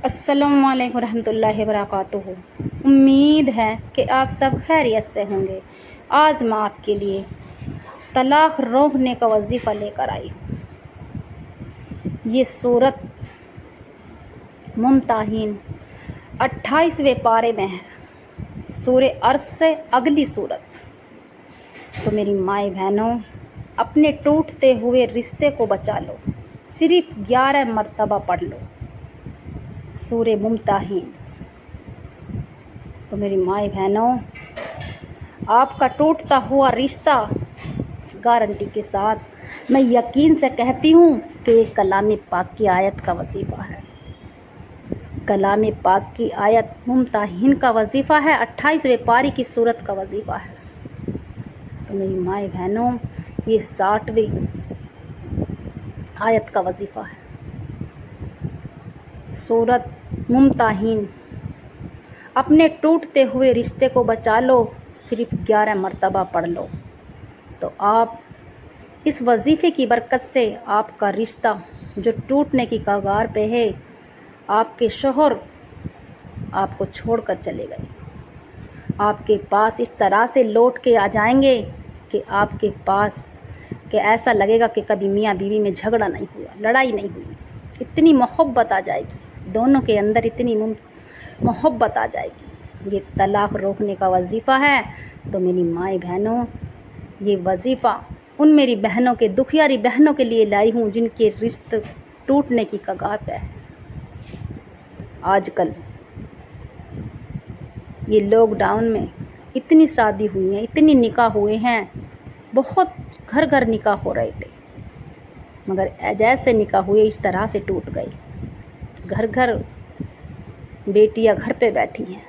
السلام علیکم ورحمۃ اللہ وبرکاتہ۔ امید ہے کہ آپ سب خیریت سے ہوں گے۔ آج میں آپ کے لیے طلاق روکنے کا وظیفہ لے کر آئی ہوں۔ یہ سورت ممتحن 28ویں پارے میں ہے، سورہ عرض سے اگلی سورت۔ تو میری مائیں بہنوں، اپنے ٹوٹتے ہوئے رشتے کو بچا لو، صرف 11 مرتبہ پڑھ لو سورہ ممتحن۔ تو میری مائیں بہنوں، آپ کا ٹوٹتا ہوا رشتہ گارنٹی کے ساتھ میں یقین سے کہتی ہوں کہ یہ کلام پاک کی آیت کا وظیفہ ہے۔ کلام پاک کی آیت ممتحن کا وظیفہ ہے، 28ویں پاری کی سورت کا وظیفہ ہے۔ تو میری مائیں بہنوں، یہ 60ویں آیت کا وظیفہ ہے۔ سورت ممتحن، اپنے ٹوٹتے ہوئے رشتے کو بچا لو، صرف 11 مرتبہ پڑھ لو، تو آپ اس وظیفے کی برکت سے آپ کا رشتہ جو ٹوٹنے کی کگار پہ ہے، آپ کے شوہر آپ کو چھوڑ کر چلے گئے، آپ کے پاس اس طرح سے لوٹ کے آ جائیں گے کہ آپ کے پاس کہ ایسا لگے گا کہ کبھی میاں بیوی میں جھگڑا نہیں ہوا، لڑائی نہیں ہوئی۔ اتنی محبت آ جائے گی دونوں کے اندر، اتنی محبت آ جائے گی۔ یہ طلاق روکنے کا وظیفہ ہے۔ تو میری مائیں بہنوں، یہ وظیفہ ان میری بہنوں کے، دکھیاری بہنوں کے لیے لائی ہوں جن کے رشتے ٹوٹنے کی کگار پہ ہے۔ آج کل یہ لاک ڈاؤن میں اتنی شادی ہوئی ہیں، اتنی نکاح ہوئے ہیں، بہت گھر گھر نکاح ہو رہے تھے، مگر جیسے نکاح ہوئے اس طرح سے ٹوٹ گئے۔ گھر گھر بیٹیاں گھر پہ بیٹھی ہیں۔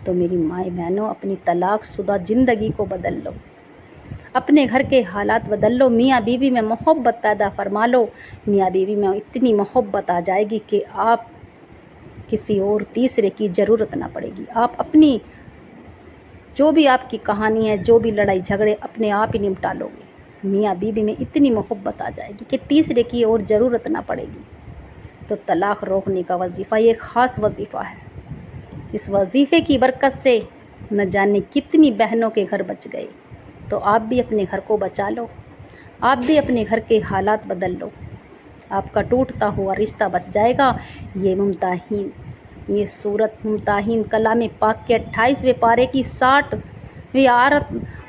تو میری مائیں بہنوں، اپنی طلاق شدہ زندگی کو بدل لو، اپنے گھر کے حالات بدل لو، میاں بیوی میں محبت پیدا فرما لو۔ میاں بیوی میں اتنی محبت آ جائے گی کہ آپ کسی اور تیسرے کی ضرورت نہ پڑے گی۔ آپ اپنی جو بھی آپ کی کہانی ہے، جو بھی لڑائی جھگڑے، اپنے آپ ہی نمٹا لو گے۔ میاں بیوی میں اتنی محبت آ جائے گی کہ تیسرے کی اور ضرورت نہ پڑے گی۔ تو طلاق روکنے کا وظیفہ یہ خاص وظیفہ ہے۔ اس وظیفے کی برکت سے نہ جانے کتنی بہنوں کے گھر بچ گئے۔ تو آپ بھی اپنے گھر کو بچا لو، آپ بھی اپنے گھر کے حالات بدل لو، آپ کا ٹوٹتا ہوا رشتہ بچ جائے گا۔ یہ ممتحن، یہ سورت ممتحن کلام پاک کے 28ویں پارے کی 60ویں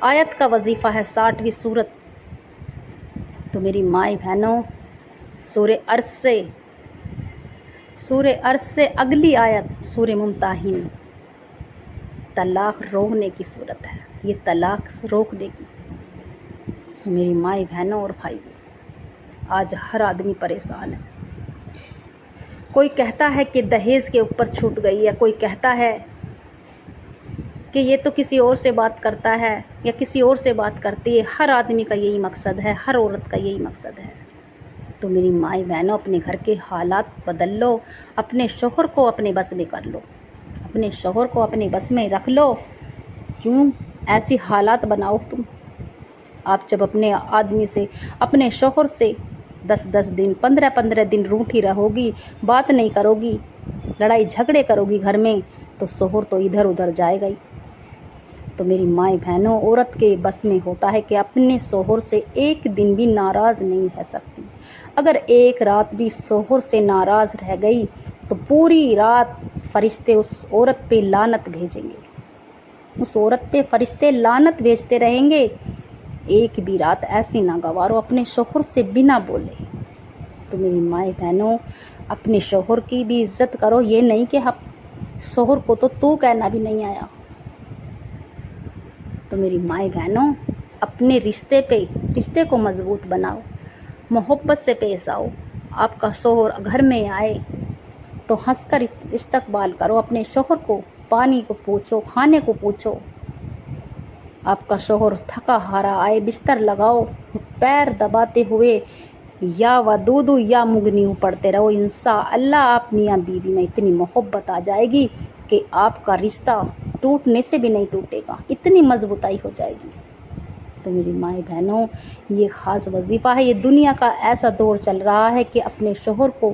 آیت کا وظیفہ ہے، 60ویں سورت۔ تو میری مائیں بہنوں، سورہ عرض سے اگلی آیت سورہ ممتحن طلاق روکنے کی صورت ہے، یہ طلاق روکنے کی۔ میری مائیں بہنوں اور بھائی، آج ہر آدمی پریشان ہے۔ کوئی کہتا ہے کہ دہیج کے اوپر چھوٹ گئی ہے، کوئی کہتا ہے کہ یہ تو کسی اور سے بات کرتا ہے یا کسی اور سے بات کرتی ہے۔ ہر آدمی کا یہی مقصد ہے، ہر عورت کا یہی مقصد ہے۔ تو میری مائیں بہنوں، اپنے گھر کے حالات بدل لو، اپنے شوہر کو اپنے بس میں کر لو، اپنے شوہر کو اپنے بس میں رکھ لو۔ کیوں ایسی حالات بناؤ تم؟ آپ جب اپنے آدمی سے، اپنے شوہر سے 10 دن، 15 دن روٹھی رہو گی، بات نہیں کرو گی، لڑائی جھگڑے کرو گی گھر میں، تو شوہر تو ادھر ادھر جائے گا ہی۔ تو میری مائیں بہنوں، عورت کے بس میں ہوتا ہے کہ اپنے شوہر سے ایک دن بھی ناراض نہیں رہ سکتی۔ اگر ایک رات بھی شوہر سے ناراض رہ گئی تو پوری رات فرشتے اس عورت پہ لعنت بھیجیں گے، اس عورت پہ فرشتے لعنت بھیجتے رہیں گے۔ ایک بھی رات ایسی نہ گوارو اپنے شوہر سے بنا بولے۔ تو میری مائیں بہنوں، اپنے شوہر کی بھی عزت کرو، یہ نہیں کہ شوہر کو تو کہنا بھی نہیں آیا۔ تو میری مائیں بہنوں، اپنے رشتے کو مضبوط بناؤ، محبت سے پیش آؤ۔ آپ کا شوہر گھر میں آئے تو ہنس کر استقبال کرو، اپنے شوہر کو پانی کو پوچھو، کھانے کو پوچھو۔ آپ کا شوہر تھکا ہارا آئے، بستر لگاؤ، پیر دباتے ہوئے یا ودودو یا مغنیو پڑھتے رہو۔ انشاءاللہ آپ میاں بیوی میں اتنی محبت آ جائے گی کہ آپ کا رشتہ ٹوٹنے سے بھی نہیں ٹوٹے گا، اتنی مضبوطائی ہو جائے گی۔ تو میری مائیں بہنوں، یہ خاص وظیفہ ہے۔ یہ دنیا کا ایسا دور چل رہا ہے کہ اپنے شوہر کو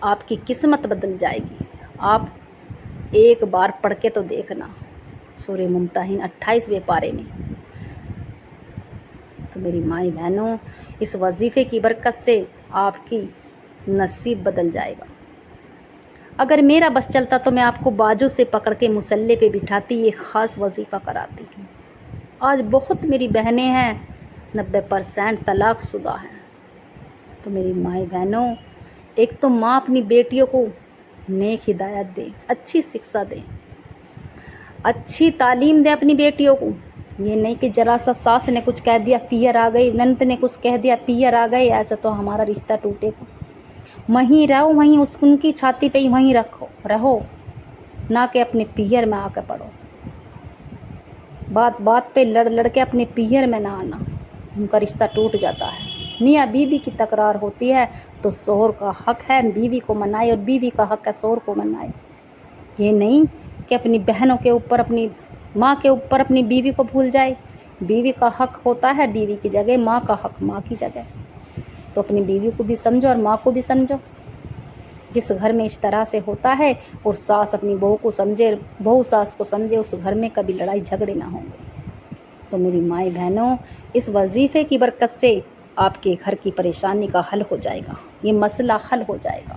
آپ کی قسمت بدل جائے گی۔ آپ ایک بار پڑھ کے تو دیکھنا سورہ ممتحن 28ویں پارے میں۔ تو میری مائی بہنوں، اس وظیفے کی برکت سے آپ کی نصیب بدل جائے گا۔ اگر میرا بس چلتا تو میں آپ کو بازو سے پکڑ کے مصلے پہ بٹھاتی، یہ خاص وظیفہ کراتی ہوں۔ آج بہت میری بہنیں ہیں 90% طلاق شدہ ہیں۔ تو میری مائی بہنوں، ایک تو ماں اپنی بیٹیوں کو نیک ہدایت دے، اچھی شکشا دے، اچھی تعلیم دے اپنی بیٹیوں کو۔ یہ نہیں کہ ذرا سا ساس نے کچھ کہہ دیا پیر آ گئی، نند نے کچھ کہہ دیا پیر آ گئی، ایسا تو ہمارا رشتہ ٹوٹے گا۔ وہیں رہو، وہیں ان کی چھاتی پہ ہی وہیں رہو، نہ کہ اپنے پیر میں آ کے پڑو۔ بات بات پہ لڑ کے اپنے پیر میں نہ آنا، ان کا رشتہ ٹوٹ جاتا ہے۔ میاں بیوی کی تکرار ہوتی ہے تو شوہر کا حق ہے بیوی کو منائے، اور بیوی کا حق ہے شوہر کو منائے۔ یہ نہیں کہ اپنی بہنوں کے اوپر، اپنی ماں کے اوپر اپنی بیوی کو بھول جائے۔ بیوی کا حق ہوتا ہے بیوی کی جگہ، ماں کا حق ماں کی جگہ۔ تو اپنی بیوی کو بھی سمجھو اور ماں کو بھی سمجھو۔ جس گھر میں اس طرح سے ہوتا ہے اور ساس اپنی بہو کو سمجھے، بہو ساس کو سمجھے، اس گھر میں کبھی لڑائی جھگڑے نہ ہوں گے۔ تو میری مائی بہنوں، اس وظیفے کی برکت سے آپ کے گھر کی پریشانی کا حل ہو جائے گا، یہ مسئلہ حل ہو جائے گا۔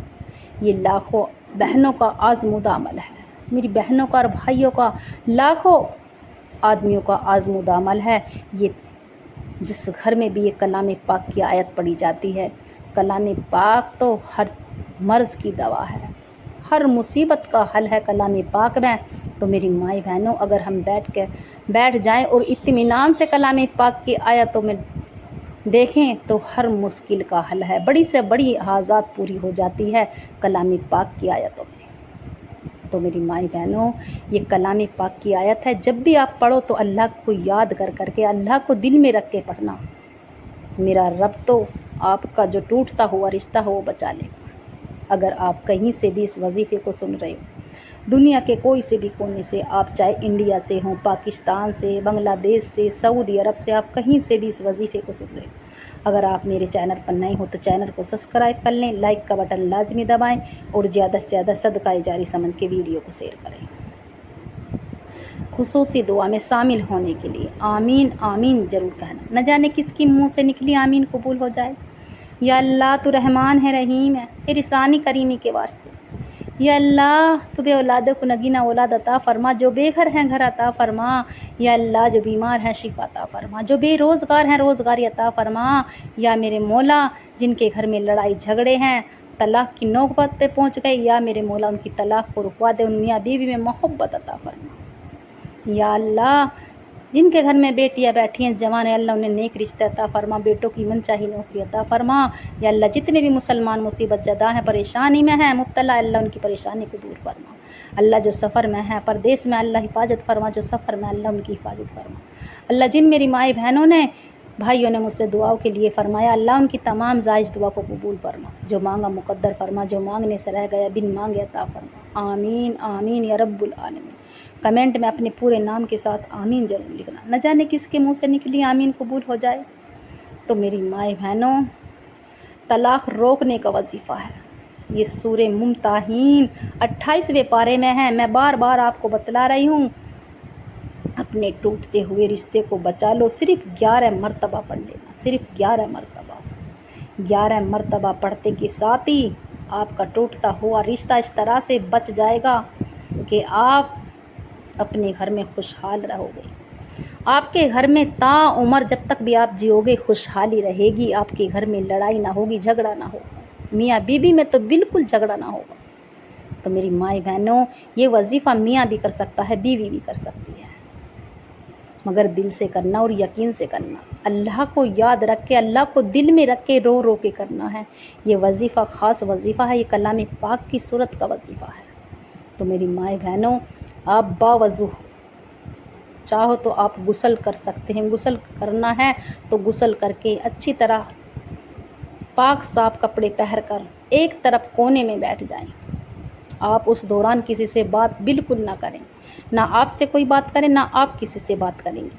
یہ لاکھوں بہنوں کا آزمودہ عمل ہے، میری بہنوں کا اور بھائیوں کا، لاکھوں آدمیوں کا آزمودہ عمل ہے یہ۔ جس گھر میں بھی یہ کلام پاک کی آیت پڑھی جاتی ہے، کلام پاک تو ہر مرض کی دوا ہے، ہر مصیبت کا حل ہے کلام پاک میں۔ تو میری مائی بہنوں، اگر ہم بیٹھ جائیں اور اطمینان سے کلام پاک کی آیتوں میں دیکھیں تو ہر مشکل کا حل ہے، بڑی سے بڑی حاجات پوری ہو جاتی ہے کلام پاک کی آیتوں میں۔ تو میری مائی بہنوں، یہ کلام پاک کی آیت ہے، جب بھی آپ پڑھو تو اللہ کو یاد کر کے، اللہ کو دل میں رکھ کے پڑھنا۔ میرا رب تو آپ کا جو ٹوٹتا ہوا رشتہ ہو وہ بچا لے گا۔ اگر آپ کہیں سے بھی اس وظیفے کو سن رہے ہو، دنیا کے کوئی سے بھی کونے سے، آپ چاہے انڈیا سے ہوں، پاکستان سے، بنگلہ دیش سے، سعودی عرب سے، آپ کہیں سے بھی اس وظیفے کو سن رہے ہو، اگر آپ میرے چینل پر نئے ہو تو چینل کو سبسکرائب کر لیں، لائک کا بٹن لازمی دبائیں، اور زیادہ سے زیادہ صدقہ جاری سمجھ کے ویڈیو کو شیئر کریں۔ خصوصی دعا میں شامل ہونے کے لیے آمین آمین ضرور کہنا، نہ جانے کس کی منہ سے نکلی آمین قبول ہو جائے۔ یا اللہ تو رحمان ہے رحیم ہے، تیری ثانی کریمی کے واسطے۔ یا اللہ تو بے اولادوں کو نگینہ اولاد عطا فرما، جو بے گھر ہیں گھر عطا فرما۔ یا اللہ جو بیمار ہیں شفا عطا فرما، جو بے روزگار ہیں روزگاری عطا فرما۔ یا میرے مولا جن کے گھر میں لڑائی جھگڑے ہیں، طلاق کی نوبت پہ پہنچ گئے، یا میرے مولا ان کی طلاق کو رکوا دے، ان میاں بیوی میں محبت عطا فرما۔ یا اللہ جن کے گھر میں بیٹیاں بیٹھی ہیں جوان ہیں، اللہ انہیں نیک رشتے عطا فرما، بیٹوں کی من چاہی نوکری عطا فرما۔ یا اللہ جتنے بھی مسلمان مصیبت زدہ ہیں، پریشانی میں ہیں مبتلا، اللہ ان کی پریشانی کو دور فرما۔ اللہ جو سفر میں ہیں، پردیس میں، اللہ حفاظت فرما، جو سفر میں اللہ ان کی حفاظت فرما۔ اللہ جن میری مائی بہنوں نے، بھائیوں نے مجھ سے دعاؤں کے لیے فرمایا، اللہ ان کی تمام جائز دعا کو قبول فرما، جو مانگا مقدر فرما، جو مانگنے سے رہ گیا بن مانگے عطا فرما۔ آمین آمین یا رب العالمین۔ کمنٹ میں اپنے پورے نام کے ساتھ آمین ضرور لکھنا، نہ جانے کس کے منہ سے نکلی آمین قبول ہو جائے۔ تو میری مائی بہنوں، طلاق روکنے کا وظیفہ ہے، یہ سورہ ممتحین 28ویں پارے میں ہے۔ میں بار بار آپ کو بتلا رہی ہوں، اپنے ٹوٹتے ہوئے رشتے کو بچا لو، صرف 11 مرتبہ پڑھ لینا، صرف 11 مرتبہ۔ 11 مرتبہ پڑھتے کے ساتھ ہی آپ کا ٹوٹتا ہوا رشتہ اس طرح سے بچ جائے گا کہ آپ اپنے گھر میں خوشحال رہو گے۔ آپ کے گھر میں تا عمر جب تک بھی آپ جیو گے خوشحالی رہے گی، آپ کے گھر میں لڑائی نہ ہوگی، جھگڑا نہ ہوگا، میاں بیوی میں تو بالکل جھگڑا نہ ہوگا۔ تو میری مائی بہنوں، یہ وظیفہ میاں بھی کر سکتا ہے، بیوی بھی کر سکتی ہے، مگر دل سے کرنا اور یقین سے کرنا، اللہ کو یاد رکھ کے، اللہ کو دل میں رکھ کے رو رو کے کرنا ہے۔ یہ وظیفہ خاص وظیفہ ہے، یہ کلام پاک کی صورت کا وظیفہ ہے۔ تو میری مائی بہنوں، آپ باوضو چاہو تو آپ غسل کر سکتے ہیں، غسل کرنا ہے تو غسل کر کے اچھی طرح پاک صاف کپڑے پہن کر ایک طرف کونے میں بیٹھ جائیں۔ آپ اس دوران کسی سے بات بالکل نہ کریں، نہ آپ سے کوئی بات کریں، نہ آپ کسی سے بات کریں گے۔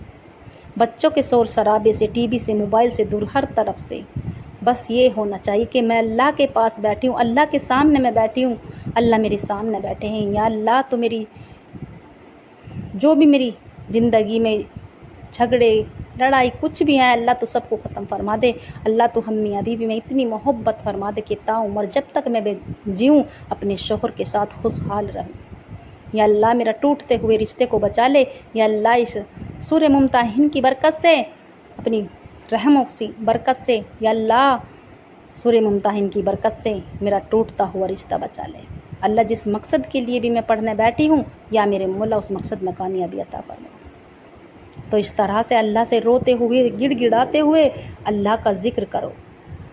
بچوں کے شور شرابے سے، ٹی وی سے، موبائل سے دور، ہر طرف سے بس یہ ہونا چاہیے کہ میں اللہ کے پاس بیٹھی ہوں، اللہ کے سامنے میں بیٹھی ہوں، اللہ میرے سامنے بیٹھے ہیں، یا اللہ تو میری جو بھی میری زندگی میں جھگڑے لڑائی کچھ بھی ہیں، اللہ تو سب کو ختم فرما دے۔ اللہ تو ہم میاں بیوی میں اتنی محبت فرما دے کہ تاعمر جب تک میں جیوں اپنے شوہر کے ساتھ خوشحال رہوں۔ یا اللہ میرا ٹوٹتے ہوئے رشتے کو بچا لے، یا اللہ اس سورہ ممتحن کی برکت سے، اپنی رحموں سی برکت سے، یا اللہ سورہ ممتحن کی برکت سے میرا ٹوٹتا ہوا رشتہ بچا لے۔ اللہ جس مقصد کے لیے بھی میں پڑھنے بیٹھی ہوں، یا میرے مولا اس مقصد میں کامیابی عطا فرما۔ تو اس طرح سے اللہ سے روتے ہوئے گڑ گڑاتے ہوئے اللہ کا ذکر کرو،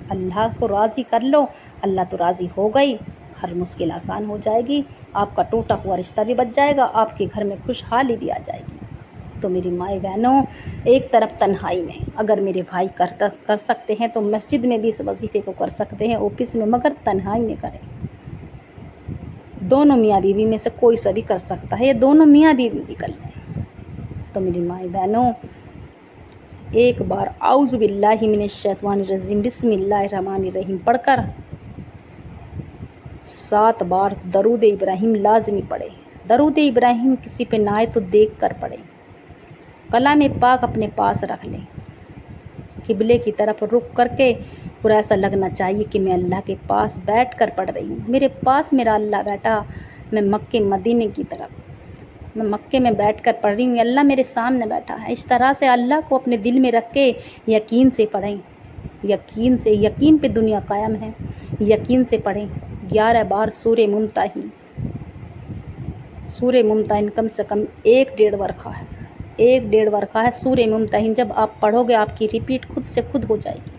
اللہ کو راضی کر لو، اللہ تو راضی ہو گئی، ہر مشکل آسان ہو جائے گی، آپ کا ٹوٹا ہوا رشتہ بھی بچ جائے گا، آپ کے گھر میں خوشحالی بھی آ جائے گی۔ تو میری مائیں بہنوں، ایک طرف تنہائی میں اگر میرے بھائی کر سکتے ہیں تو مسجد میں بھی اس وظیفے کو کر سکتے ہیں، آفس میں، مگر تنہائی میں کریں۔ دونوں میاں بیوی میں سے کوئی سا بھی کر سکتا ہے، یہ دونوں میاں بیوی بھی کر لیں۔ تو میری مائیں بہنوں، ایک بار اعوذ باللہ من الشیطان الرجیم بسم اللہ الرحمن الرحیم پڑھ کر 7 بار درود ابراہیم لازمی پڑھے۔ درود ابراہیم کسی پہ نہ آئے تو دیکھ کر پڑھیں۔ کلام پاک اپنے پاس رکھ لیں، قبلے کی طرف رخ کر کے، اور ایسا لگنا چاہیے کہ میں اللہ کے پاس بیٹھ کر پڑھ رہی ہوں، میرے پاس میرا اللہ بیٹھا، میں مکے مدینے کی طرف، میں مکے میں بیٹھ کر پڑھ رہی ہوں، اللہ میرے سامنے بیٹھا ہے۔ اس طرح سے اللہ کو اپنے دل میں رکھ کے یقین سے پڑھیں، یقین پہ دنیا قائم ہے، یقین سے پڑھیں۔ 11 بار سورہ ممتحن، سورہ ممتحن کم سے کم 1.5 ورقہ ہے، 1.5 ورقہ ہے سورہ ممتحن۔ جب آپ پڑھو گے آپ کی ریپیٹ خود سے خود ہو جائے گی۔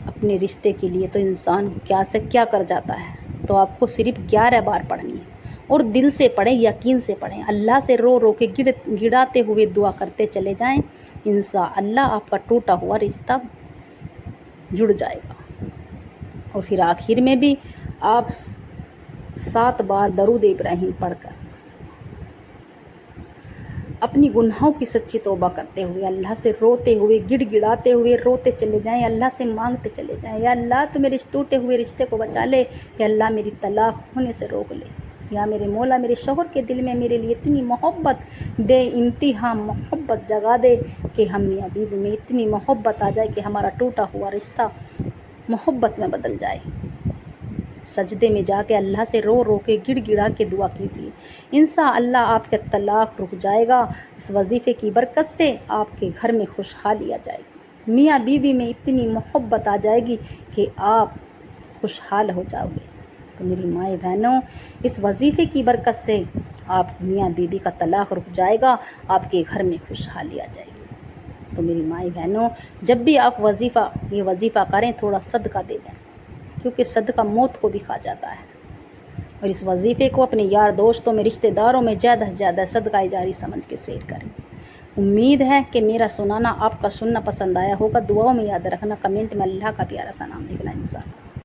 اپنے رشتے کے لیے تو انسان کیا سے کیا کر جاتا ہے، تو آپ کو صرف 11 بار پڑھنی ہے، اور دل سے پڑھیں، یقین سے پڑھیں، اللہ سے رو رو کے گڑاتے ہوئے دعا کرتے چلے جائیں، انشاءاللہ آپ کا ٹوٹا ہوا رشتہ جڑ جائے گا۔ اور پھر آخر میں بھی آپ 7 بار درود ابراہیم پڑھ کر اپنی گناہوں کی سچی توبہ کرتے ہوئے، اللہ سے روتے ہوئے، گڑ گڑاتے ہوئے روتے چلے جائیں، اللہ سے مانگتے چلے جائیں، یا اللہ تو میرے ٹوٹے ہوئے رشتے کو بچا لے، یا اللہ میری طلاق ہونے سے روک لے، یا میرے مولا میرے شوہر کے دل میں میرے لیے اتنی محبت، بے انتہا محبت جگا دے کہ ہم میاں بیوی میں اتنی محبت آ جائے کہ ہمارا ٹوٹا ہوا رشتہ محبت میں بدل جائے۔ سجدے میں جا کے اللہ سے رو رو کے گڑ گڑا کے دعا کیجیے، انشاءاللہ آپ کا طلاق رک جائے گا۔ اس وظیفے کی برکت سے آپ کے گھر میں خوشحالی آ جائے گی، میاں بیوی میں اتنی محبت آ جائے گی کہ آپ خوشحال ہو جاؤ گے۔ تو میری مائیں بہنوں، اس وظیفے کی برکت سے آپ میاں بیوی کا طلاق رک جائے گا، آپ کے گھر میں خوشحالی آ جائے گی۔ تو میری مائیں بہنوں، جب بھی آپ یہ وظیفہ کریں تھوڑا صدقہ دے دیں، کیونکہ صدقہ موت کو بھی کھا جاتا ہے۔ اور اس وظیفے کو اپنے یار دوستوں میں، رشتہ داروں میں زیادہ سے زیادہ صدقہ جاری سمجھ کے شیئر کریں۔ امید ہے کہ میرا سنانا آپ کا سننا پسند آیا ہوگا۔ دعاؤں میں یاد رکھنا، کمنٹ میں اللہ کا پیارا سا نام لکھنا انشاءاللہ۔